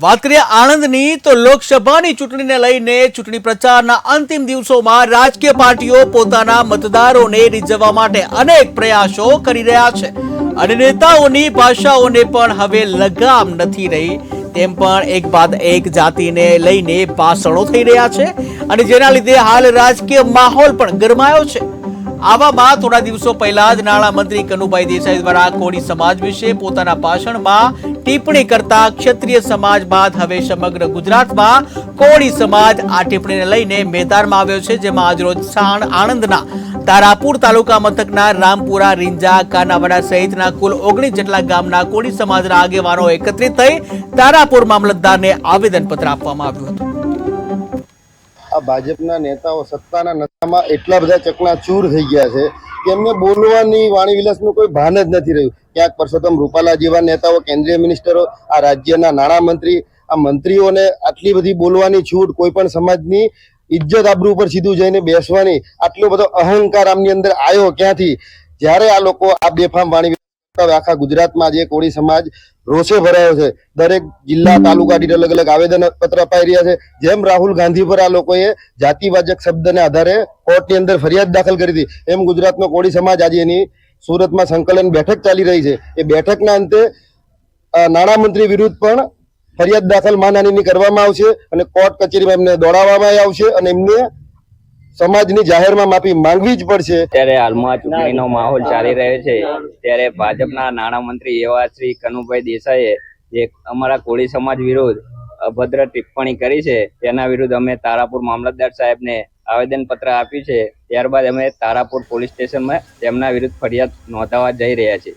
વાત કરીએ આણંદની તો લોકસભાની ચૂંટણીને લઈને ચૂંટણી પ્રચારના અંતિમ દિવસોમાં રાજકીય પાર્ટીઓ પોતાના મતદારોને રીઝવવા માટે અનેક પ્રયાસો કરી રહ્યા છે અને નેતાઓની ભાષાઓને પણ હવે લગામ નથી રહી તેમ પણ એક બાદ એક જાતિને લઈને ભાષણો થઈ રહ્યા છે અને જેના લીધે હાલ રાજકીય માહોલ પણ ગરમાયો છે। આવામાં થોડા દિવસો પહેલા જ નાણામંત્રી કનુભાઈ દેસાઈ દ્વારા કોળી સમાજ વિશે પોતાના ભાષણમાં ટિપ્પણી કરતા ક્ષત્રિય સમાજ બાદ હવે સમગ્ર ગુજરાતમાં કોળી સમાજ આ ટિપ્પણીને લઈને મેદાનમાં આવ્યો છે, જેમાં આજરોજ આણંદના તારાપુર તાલુકા મથકના રામપુરા, રીંજા, કાનાવાડા સહિતના કુલ 19 જેટલા ગામના કોળી સમાજના આગેવાનો એકત્રિત થઈ તારાપુર મામલતદારને આવેદનપત્ર આપવામાં આવ્યું હતું। આ ભાજપના નેતાઓ સત્તાના નશામાં એટલા બધા ચકનાચૂર થઈ ગયા છે કે એમને બોલવાની વાણી વિલાસનું કોઈ ભાન જ નથી રહ્યું। ક્યાંક પરસોત્તમ રૂપાલા જેવા નેતાઓ, કેન્દ્રીય મિનિસ્ટરો, આ રાજ્યના નાણામંત્રી, આ મંત્રીઓને આટલી બધી બોલવાની છૂટ, કોઈ પણ સમાજની ઇજ્જત આબરૂ ઉપર સીધું જઈને બેસવાની આટલો બધો અહંકાર આમની અંદર આવ્યો ક્યાંથી? જ્યારે આ લોકો આ બેફામ વાણી આખા ગુજરાતમાં જે કોળી સમાજ રોષે ભરાયો છે, દરેક જિલ્લા તાલુકા દીઠ અલગ અલગ આવેદન પત્ર અપાઈ રહ્યા છે। જેમ રાહુલ ગાંધી પર આ લોકોએ જાતિવાચક શબ્દને આધારે કોર્ટની અંદર ફરિયાદ દાખલ કરી હતી, એમ ગુજરાતનો કોળી સમાજ આજે એની સુરતમાં સંકલન બેઠક ચાલી રહી છે। એ બેઠકના અંતે નાણામંત્રી વિરુદ્ધ પણ ફરિયાદ દાખલ માનહાનિની કરવામાં આવશે અને કોર્ટ કચેરીમાં એમને દોડાવવામાં આવશે અને એમને સમાજની જાહેરમાં માફી માંગવી જ પડશે। ત્યારે હાલમાં ચૂંટણીનો માહોલ ચાલી રહ્યો છે, ત્યારે ભાજપના નાણામંત્રી એવા શ્રી કનુભાઈ દેસાઈએ જે અમારા કોળી સમાજ વિરુદ્ધ અભદ્ર ટિપ્પણી કરી છે, તેના વિરુદ્ધ અમે તારાપુર મામલતદાર સાહેબને આવેદનપત્ર આપ્યું છે। ત્યારબાદ અમે તારાપુર પોલીસ સ્ટેશનમાં તેમના વિરુદ્ધ ફરિયાદ નોંધાવવા જઈ રહ્યા છીએ।